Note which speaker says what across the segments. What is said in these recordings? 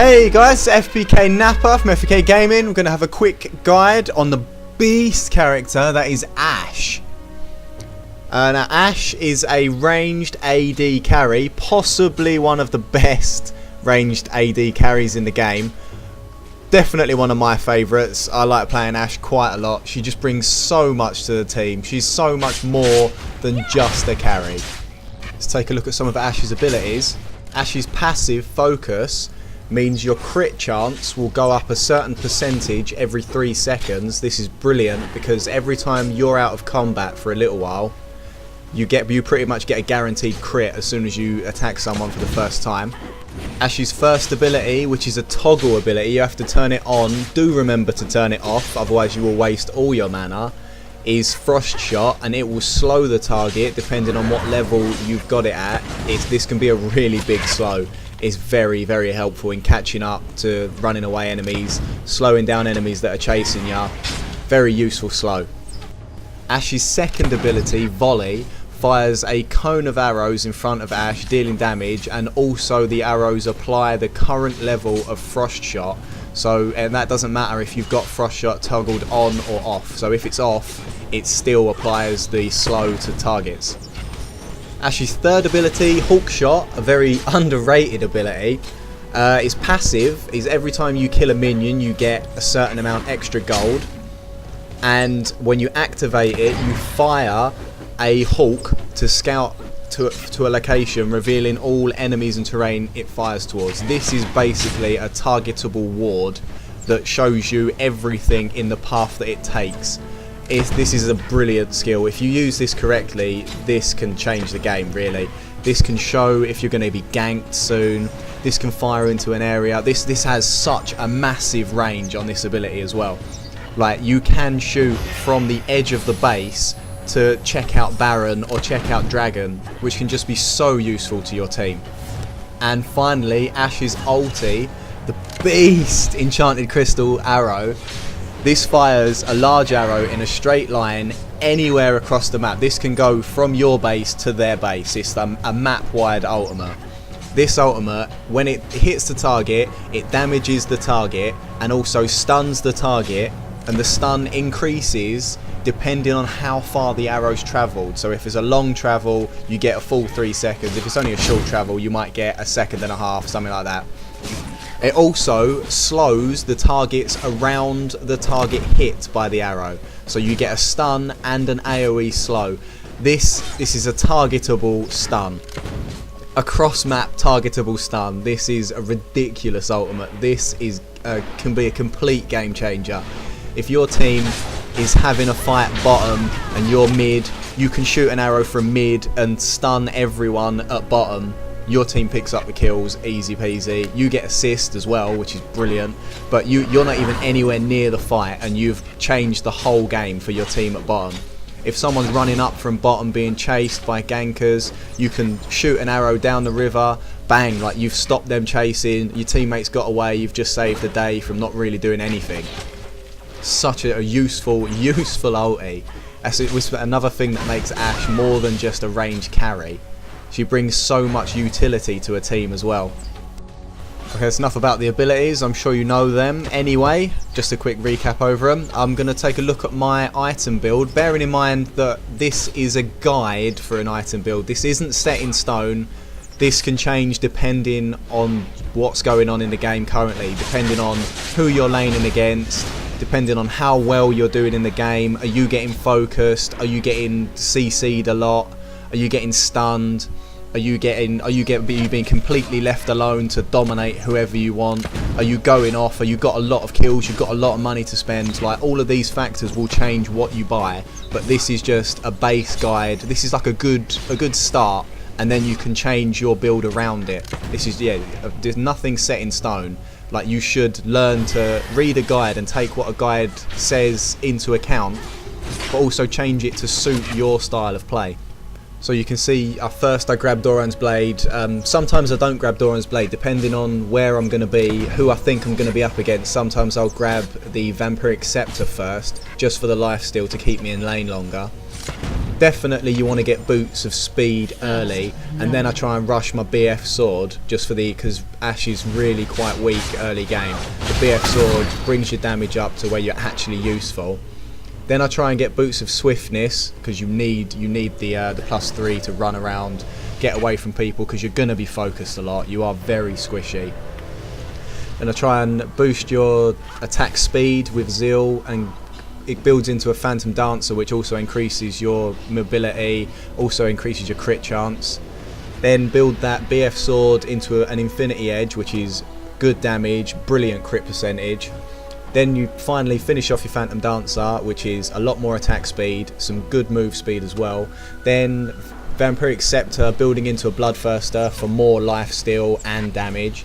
Speaker 1: Hey guys, FPK Napper from FPK Gaming. We're going to have a quick guide on the beast character that is Ashe. Now Ashe is a ranged AD carry, possibly one of the best ranged AD carries in the game. Definitely one of my favourites. I like playing Ashe quite a lot. She just brings so much to the team. She's so much more than just a carry. Let's take a look at some of Ashe's abilities. Ashe's passive focus means your crit chance will go up a certain percentage every 3 seconds. This is brilliant because every time you're out of combat for a little while, you pretty much get a guaranteed crit as soon as you attack someone for the first time. Ashe's first ability, which is a toggle ability, you have to turn it on. Do remember to turn it off, otherwise you will waste all your mana, is Frost Shot, and it will slow the target depending on what level you've got it at. This can be a really big slow. It's very, very helpful in catching up to running away enemies, slowing down enemies that are chasing you. Very useful slow. Ashe's second ability, Volley, fires a cone of arrows in front of Ashe, dealing damage, and also the arrows apply the current level of Frost Shot. And that doesn't matter if you've got Frost Shot toggled on or off. So if it's off, it still applies the slow to targets. Ashe's third ability, Hawk Shot, a very underrated ability. Its passive is every time you kill a minion, you get a certain amount extra gold. And when you activate it, you fire a hawk to scout to a location, revealing all enemies and terrain it fires towards. This is basically a targetable ward that shows you everything in the path that it takes. This is a brilliant skill. If you use this correctly, this can change the game, really. This can show if you're going to be ganked soon. This can fire into an area. This has such a massive range on this ability as well. Like, you can shoot from the edge of the base to check out Baron or check out Dragon, which can just be so useful to your team. And finally, Ashe's ulti, the beast Enchanted Crystal arrow. This fires a large arrow in a straight line anywhere across the map. This can go from your base to their base. It's a map-wide ultimate. This ultimate, when it hits the target, it damages the target and also stuns the target, and the stun increases depending on how far the arrow's travelled. So if it's a long travel, you get a full 3 seconds. If it's only a short travel, you might get 1.5 seconds, something like that. It also slows the targets around the target hit by the arrow. So you get a stun and an AoE slow. This is a targetable stun. A cross-map targetable stun. This is a ridiculous ultimate. This can be a complete game changer. If your team is having a fight bottom and you're mid, you can shoot an arrow from mid and stun everyone at bottom. Your team picks up the kills, easy peasy. You get assist as well, which is brilliant. But you're not even anywhere near the fight, and you've changed the whole game for your team at bottom. If someone's running up from bottom being chased by gankers, you can shoot an arrow down the river, bang, like you've stopped them chasing, your teammates got away, you've just saved the day from not really doing anything. Such a useful ulti. That's another thing that makes Ashe more than just a ranged carry. She brings so much utility to a team as well. Okay, that's enough about the abilities. I'm sure you know them anyway. Just a quick recap over them. I'm going to take a look at my item build, bearing in mind that this is a guide for an item build. This isn't set in stone. This can change depending on what's going on in the game currently, depending on who you're laning against, depending on how well you're doing in the game. Are you getting focused? Are you getting CC'd a lot? Are you getting stunned? Are you being completely left alone to dominate whoever you want? Are you going off? Are you got a lot of kills? You've got a lot of money to spend? Like, all of these factors will change what you buy. But this is just a base guide. This is like a good start, and then you can change your build around it. There's nothing set in stone. Like, you should learn to read a guide and take what a guide says into account, but also change it to suit your style of play. So you can see, first I grab Doran's Blade. Sometimes I don't grab Doran's Blade, depending on where I'm going to be, who I think I'm going to be up against. Sometimes I'll grab the Vampiric Scepter first, just for the lifesteal to keep me in lane longer. definitely you want to get boots of speed early, and then I try and rush my BF sword just for because Ashe is really quite weak early game. The BF sword brings your damage up to where you're actually useful. Then I try and get boots of swiftness because you need the +3 to run around, get away from people because you're gonna be focused a lot. You are very squishy. And I try and boost your attack speed with Zeal, and it builds into a Phantom Dancer, which also increases your mobility, also increases your crit chance. Then build that BF sword into an Infinity Edge, which is good damage, brilliant crit percentage. Then you finally finish off your Phantom Dancer, which is a lot more attack speed, some good move speed as well. Then Vampiric Scepter, building into a Bloodthirster for more life steal and damage.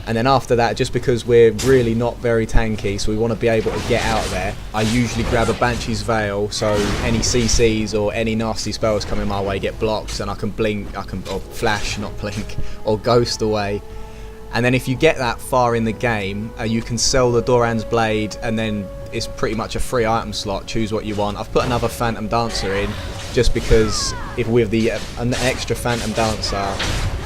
Speaker 1: And then after that, just because we're really not very tanky, so we want to be able to get out of there, I usually grab a Banshee's Veil, so any CCs or any nasty spells coming my way get blocked, and I can blink, or flash, not blink, or ghost away. And then if you get that far in the game, you can sell the Doran's Blade, and then it's pretty much a free item slot. Choose what you want. I've put another Phantom Dancer in, just because if with an extra Phantom Dancer,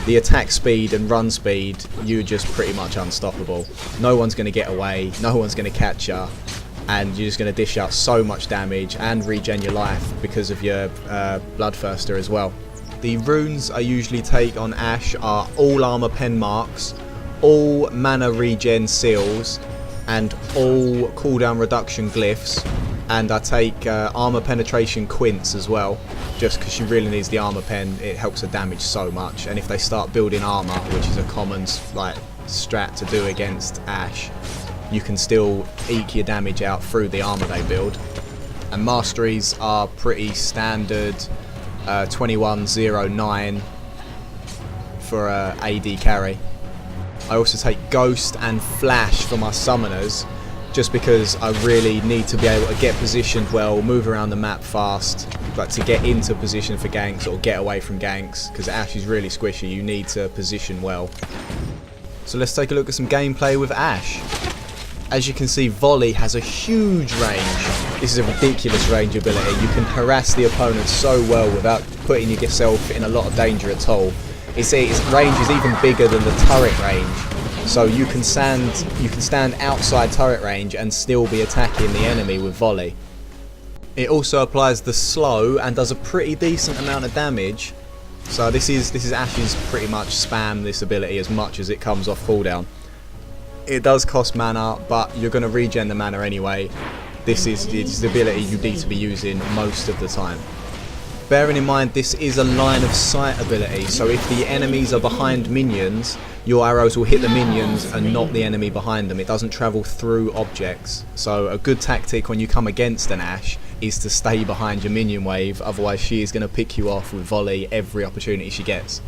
Speaker 1: the attack speed and run speed, you're just pretty much unstoppable. No one's going to get away, no one's going to catch you, and you're just going to dish out so much damage and regen your life because of your Bloodthirster as well. The runes I usually take on Ashe are all armor pen marks, all mana regen seals, and all cooldown reduction glyphs. And I take armor penetration quints as well, just because she really needs the armor pen. It helps her damage so much, and if they start building armor, which is a common strat to do against Ashe, you can still eke your damage out through the armor they build. And masteries are pretty standard, 2109 for AD carry. I also take Ghost and Flash for my summoners, just because I really need to be able to get positioned well, move around the map fast, like to get into position for ganks or get away from ganks, because Ashe is really squishy. You need to position well. So let's take a look at some gameplay with Ashe. As you can see, Volley has a huge range. This is a ridiculous range ability. You can harass the opponent so well without putting yourself in a lot of danger at all. Its range is even bigger than the turret range, so you can stand outside turret range and still be attacking the enemy with Volley. It also applies the slow and does a pretty decent amount of damage. So this is Ashe's pretty much spam this ability as much as it comes off cooldown. It does cost mana, but you're going to regen the mana anyway. This is the ability you need to be using most of the time. Bearing in mind this is a line of sight ability, so if the enemies are behind minions, your arrows will hit the minions and not the enemy behind them. It doesn't travel through objects. So a good tactic when you come against an Ashe is to stay behind your minion wave, otherwise she is going to pick you off with Volley every opportunity she gets.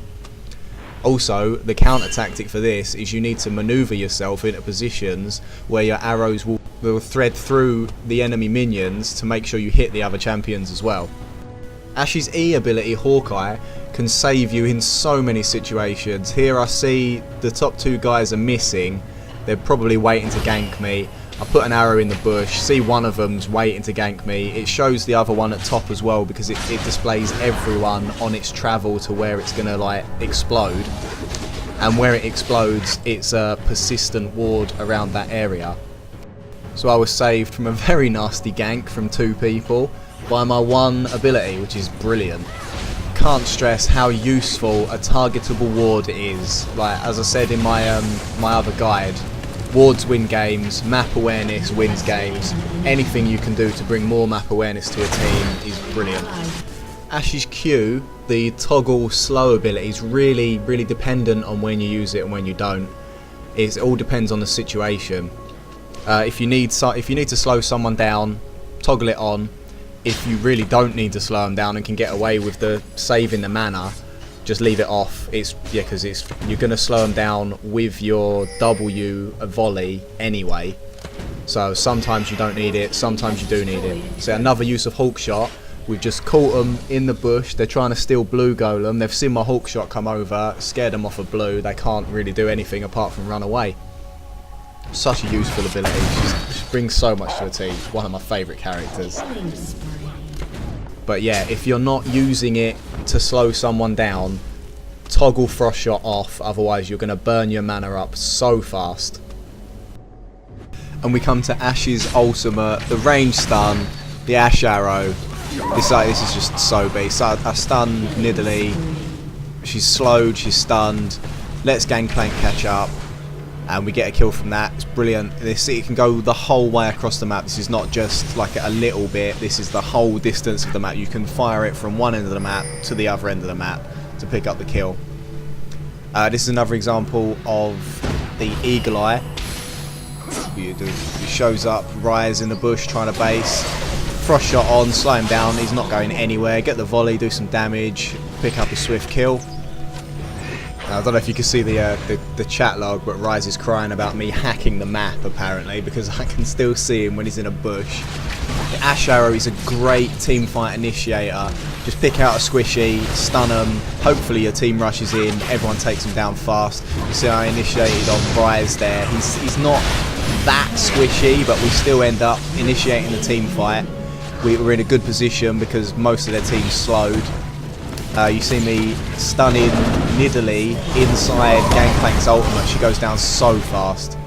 Speaker 1: Also, the counter tactic for this is you need to maneuver yourself into positions where your arrows will thread through the enemy minions to make sure you hit the other champions as well. Ashe's E ability, Hawkeye, can save you in so many situations. Here I see the top two guys are missing. They're probably waiting to gank me. I put an arrow in the bush, see one of them's waiting to gank me. It shows the other one at top as well because it displays everyone on its travel to where it's going to explode. And where it explodes, it's a persistent ward around that area. So I was saved from a very nasty gank from two people by my one ability, which is brilliant. Can't stress how useful a targetable ward is. As I said in my my other guide, wards win games, map awareness wins games. Anything you can do to bring more map awareness to a team is brilliant. Ashe's Q, the toggle slow ability, is really dependent on when you use it and when you don't. It all depends on the situation. If you need to slow someone down, toggle it on. If you really don't need to slow them down and can get away with the saving the mana, just leave it off. Because you're going to slow them down with your W Volley anyway. So sometimes you don't need it, sometimes you do need it. So another use of Hawkshot, we've just caught them in the bush. They're trying to steal Blue Golem. They've seen my Hawkshot come over, scared them off of Blue. They can't really do anything apart from run away. Such a useful ability. She brings so much to a team. One of my favourite characters. But yeah, if you're not using it to slow someone down, toggle Frost Shot off, otherwise you're going to burn your mana up so fast. And we come to Ashe's ultimate, the range stun, the Ashe arrow. This is just so beast. So I stun Nidalee, she's slowed, she's stunned, lets Gangplank catch up, and we get a kill from that. It's brilliant. It can go the whole way across the map. This is not just like a little bit, this is the whole distance of the map. You can fire it from one end of the map to the other end of the map to pick up the kill. This is another example of the Eagle Eye. He shows up, Rise in the bush trying to base. Frost Shot on, slow him down, he's not going anywhere. Get the volley, do some damage, pick up a swift kill. I don't know if you can see the chat log, but Rise is crying about me hacking the map apparently, because I can still see him when he's in a bush. The Ashe arrow is a great team fight initiator. Just pick out a squishy, stun him, hopefully your team rushes in, everyone takes him down fast. You see I initiated on Rise there. He's not that squishy, but we still end up initiating the team fight. We're in a good position because most of their team's slowed. You see me stunning Nidalee inside Gangplank's ultimate. She goes down so fast.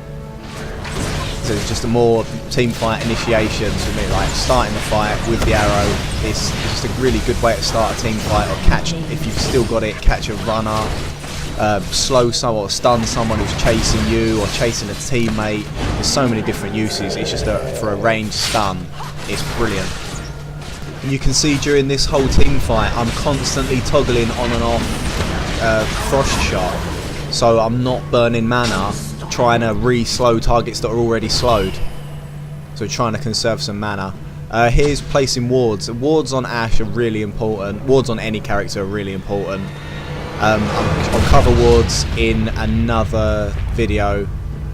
Speaker 1: So it's just a more team fight initiation for me, like starting the fight with the arrow. It's just a really good way to start a team fight, or catch, if you've still got it, catch a runner, slow someone or stun someone who's chasing you or chasing a teammate. There's so many different uses. It's just for a ranged stun, it's brilliant. And you can see during this whole team fight I'm constantly toggling on and off Frost Shot, so I'm not burning mana trying to re-slow targets that are already slowed. So trying to conserve some mana. Here's placing wards. Wards on Ashe are really important. Wards on any character are really important. I'll cover wards in another video.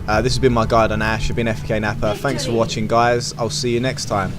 Speaker 1: This has been my guide on Ashe. I've been FK Napper. Thanks for watching, guys. I'll see you next time.